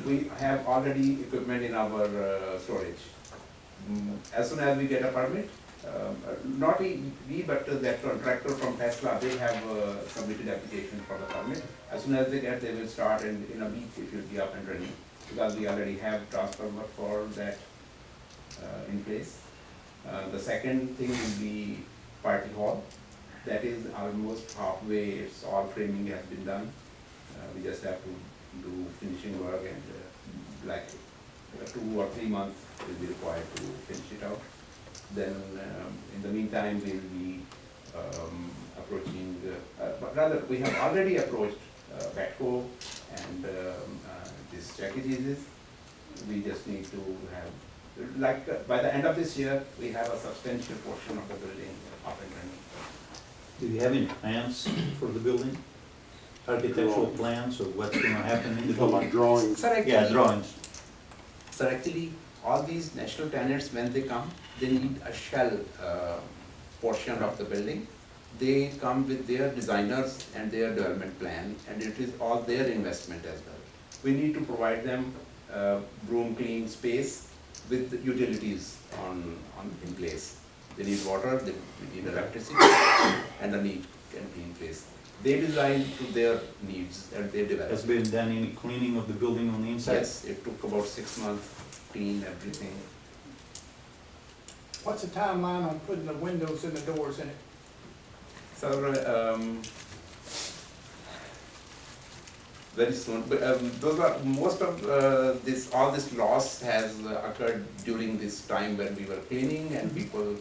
we have already equipment in our storage. As soon as we get a permit, not we, but that contractor from Tesla, they have submitted application for the permit. As soon as they get, they will start, and in a week it will be up and running, because we already have transformer for that in place. The second thing will be party hall. That is almost halfway, it's all framing has been done. We just have to do finishing work, and like 2 or 3 months will be required to finish it out. Then in the meantime, we'll be approaching, but rather we have already approached Petco and this Chuck E. Cheese's. We just need to have, like by the end of this year, we have a substantial portion of the building up and running. Do you have any plans for the building? Architectural plans of what's gonna happen in the building? drawings. Sir, actually, Yeah, drawings. Sir, actually, all these national tenants, when they come, they need a shell portion of the building. They come with their designers and their development plan, and it is all their investment as well. We need to provide them room clean space with utilities in place. They need water, they need electricity, and a neat and clean place. They design to their needs and they develop. Has been done any cleaning of the building on the inside? Yes, it took about 6 months, clean everything. What's the timeline on putting the windows and the doors in it? So, very soon, but those are, most of all this loss has occurred during this time when we were cleaning, and people,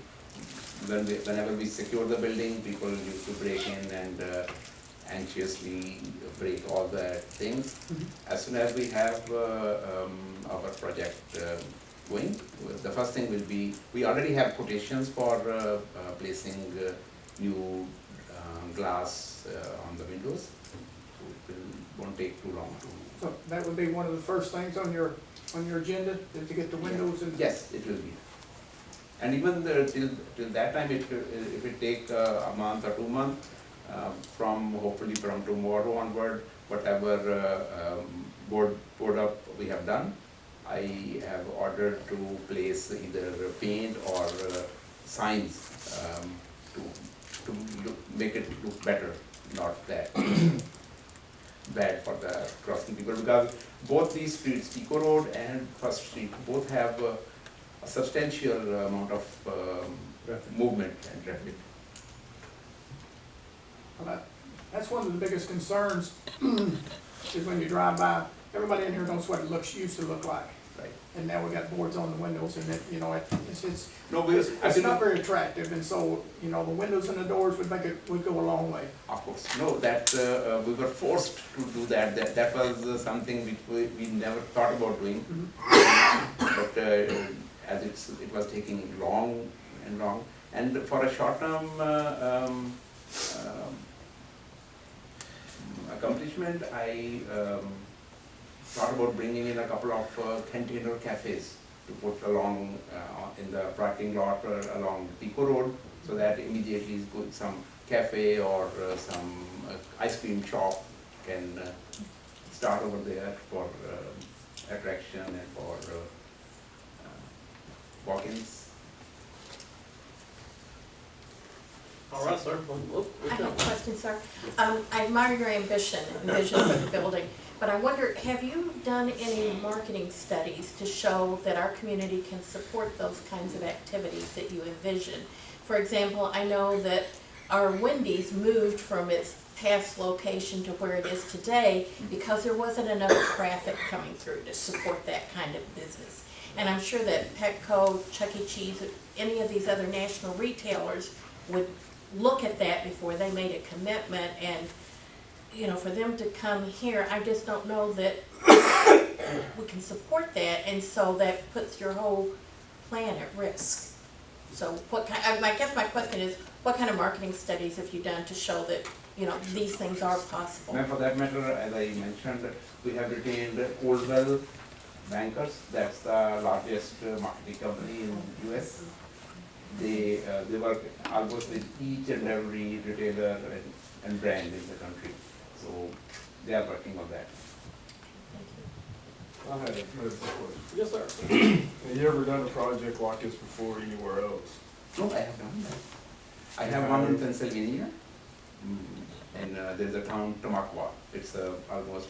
whenever we secure the building, people used to break in and anxiously break all the things. As soon as we have our project going, the first thing will be, we already have quotations for placing new glass on the windows. So it won't take too long to. So that would be one of the first things on your agenda, is to get the windows and. Yes, it will be. And even till that time, it will take a month or 2 months. Hopefully from tomorrow onward, whatever board up we have done, I have ordered to place either paint or signs to make it look better, not that bad for the crossing people, because both these streets, Pico Road and First Street, both have a substantial amount of movement and traffic. Well, that's one of the biggest concerns, is when you drive by, everybody in here knows what it used to look like. Right. And now we got boards on the windows, and it's No, it's not very attractive, and so, the windows and the doors would go a long way. Of course, no, that we were forced to do that. That was something which we never thought about doing. But as it was taking long and long, and for a short-term accomplishment, I thought about bringing in a couple of container cafes to put along in the parking lot along Pico Road, so that immediately is good. Some cafe or some ice cream shop can start over there for attraction and for walk-ins. All right, sir. I have a question, sir. I admire your ambition and vision for the building, but I wonder, have you done any marketing studies to show that our community can support those kinds of activities that you envision? For example, I know that our Wendy's moved from its past location to where it is today because there wasn't enough traffic coming through to support that kind of business. And I'm sure that Petco, Chuck E. Cheese, any of these other national retailers would look at that before they made a commitment, and for them to come here, I just don't know that we can support that, and so that puts your whole plan at risk. So I guess my question is, what kind of marketing studies have you done to show that these things are possible? And for that matter, as I mentioned, we have retained Coldwell Bankers. That's the largest marketing company in the US. They work almost with each and every retailer and brand in the country. So they are working on that. I had a medical question. Yes, sir. Have you ever done a project like this before anywhere else? No, I have done that. I have one in Pennsylvania, and there's a town, Tamaqua. It's almost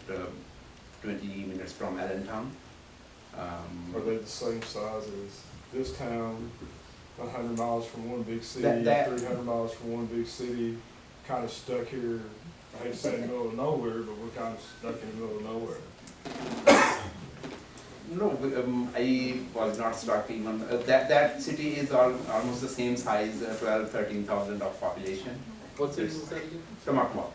20 minutes from Allentown. Are they the same size as this town, 100 miles from one big city, That- 300 miles from one big city, kind of stuck here, I hate to say in the middle of nowhere, but we're kind of stuck in the middle of nowhere. No, I was not stuck even, that city is almost the same size, 12, 13,000 of population. What's it that again? Tamaqua,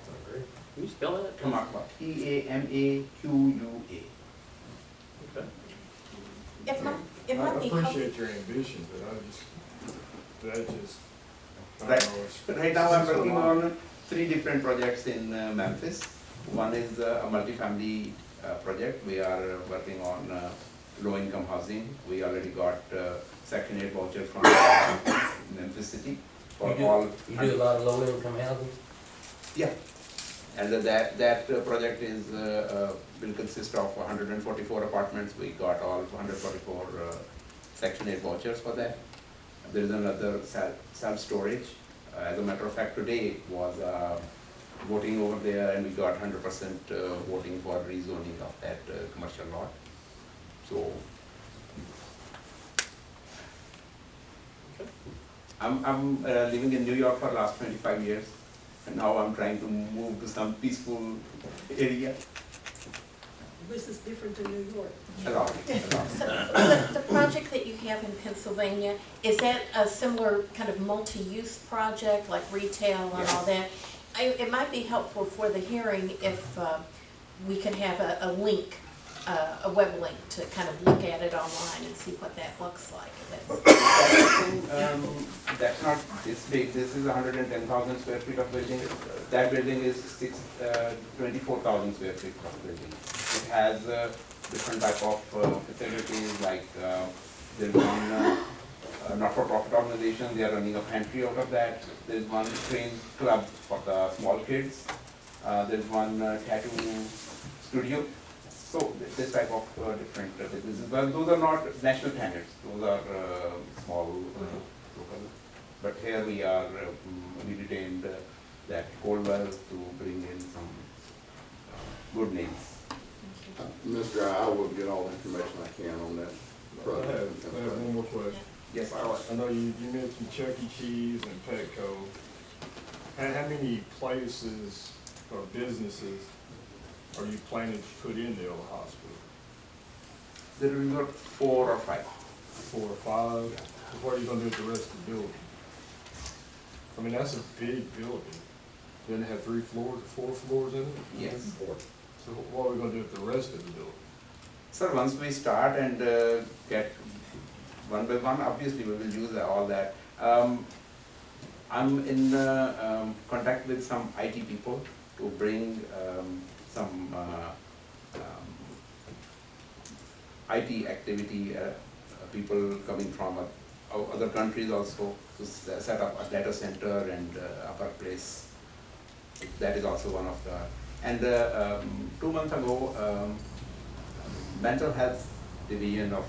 Can you spell that? Tamaqua, T-A-M-A-Q-U-A. Okay. It might I be helpful. appreciate your ambition, but I don't Right. know, it's- Right now I'm it's a working lot. on 3 different projects in Memphis. One is a multifamily project. We are working on low-income housing. We already got Section 8 voucher from Memphis City for all. You do a lot of low-income housing? Yeah. And that project is, will consist of 144 apartments. We got all 144 Section 8 vouchers for that. There is another self-storage. As a matter of fact, today was voting over there, and we got 100% voting for rezoning of that commercial lot. So I'm living in New York for last 25 years, and now I'm trying to move to some peaceful area. This is different to New York. A lot. So the project that you have in Pennsylvania, is that a similar kind of multi-use project, like retail and all that? It might be helpful for the hearing if we could have a link, a web link to kind of look at it online and see what that looks like. That's not this big. This is 110,000 square feet of building. That building is 24,000 square feet of building. It has different type of facilities, like there's one not-for-profit organization. They are running a pantry out of that. There's one train club for the small kids. There's one tattoo studio. So this type of different businesses. Well, those are not national standards. Those are small local. But here we are. We retained that Colwell to bring in some good names. Mr. I will get all the information I can on that I project. have one more question. Yes. I know you mentioned Chuck E. Cheese and Petco. How many places or businesses are you planning to put in the old hospital? There will be 4 or 5. 4 or 5? What are you gonna do with the rest of the building? I mean, that's a big building. Doesn't it have 3 floors or 4 floors in it? Yes. So what are we gonna do with the rest of the building? Sir, once we start and get one by one, obviously we will use all that. I'm in contact with some IT people to bring some IT activity, people coming from other countries also to set up a data center and upper place. That is also one of the, and 2 months ago, mental health division of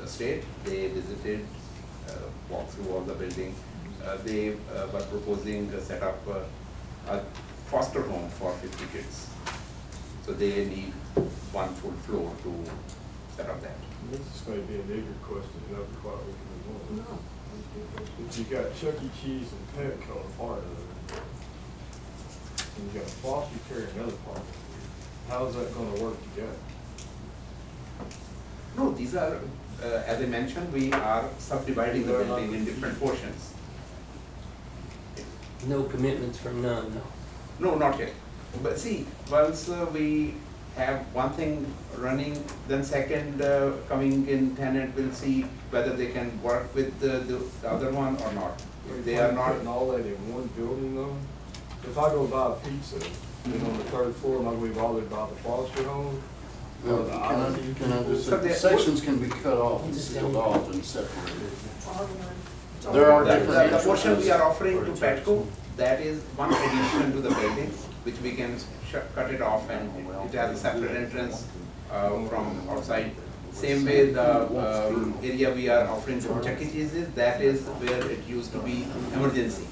the state, they visited, walked through all the building. They were proposing to set up a foster home for 50 kids. So they need 1 full floor to set up that. This may be an ignorant question, and I'll be quiet, we can move on. If you got Chuck E. Cheese and Petco a part of it, and you got foster care another part of it, how's that gonna work together? No, these are, as I mentioned, we are subdividing the building in different portions. No commitments from none, no. No, not yet. But see, once we have one thing running, then second coming in tenant will see whether they can work with the other one or not. If they are not, Putting all that in one building though? If I go buy a pizza, then on the 3rd floor, am I gonna be bothered by the foster home? Or the Can I just So say, they- sections can be cut off and sealed off and separated. There are different. the portion we are offering to Petco, that is one addition to the building, which we can cut it off, and it has a separate entrance from outside. Same way the area we are offering to Chuck E. Cheese's, that is where it used to be emergency.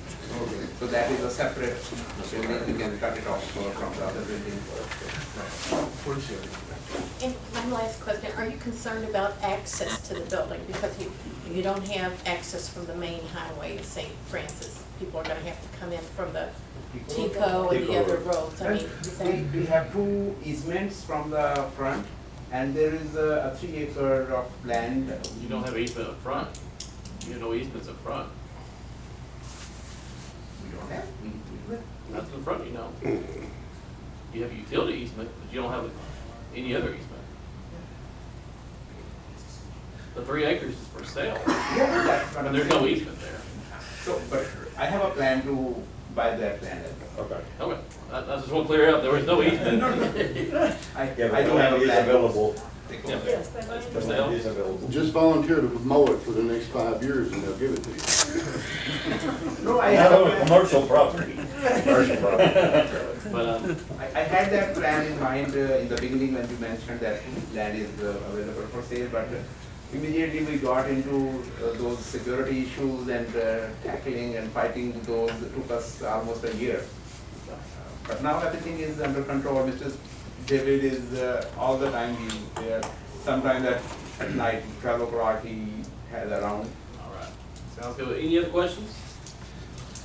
So that is a separate building, we can cut it off from the other building. Appreciate it. And one last question, are you concerned about access to the building? Because you don't have access from the main highway of St. Francis. People are gonna have to come in from the Tico and the other roads. I mean, is that? We have 2 easements from the front, and there is a 3 acre of land. You don't have easement up front. You have no easements up front. We don't have easement. Not in the front, you know. You have a utility easement, but you don't have any other easement. The 3 acres is for sale, Yeah, that's what I'm and there's no saying. easement there. So, but I have a plan to buy that land as well. Okay. Okay, I just want to clear up, there was no easement. I Yeah, but I do have a land is plan. available. Yeah. Yes, that The For is. sale. land is available. Just volunteer to mow it for the next 5 years and they'll give it to you. No, I have a plan. Commercial property. But, I had that plan in mind in the beginning when you mentioned that land is available for sale, but immediately we got into those security issues and tackling and fighting those. It took us almost a year. But now everything is under control. Mr. David is all the time he's there. Sometimes at night, 12 o'clock, he has around. all right, sounds good. Any other questions?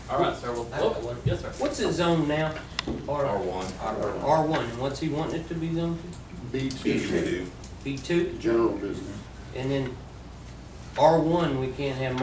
All right, sir, well, I got one. yes, sir. What's it zoned now? R1. R1, and what's he wanting it to be zoned to? B2, B2? general business. And then R1, we can't have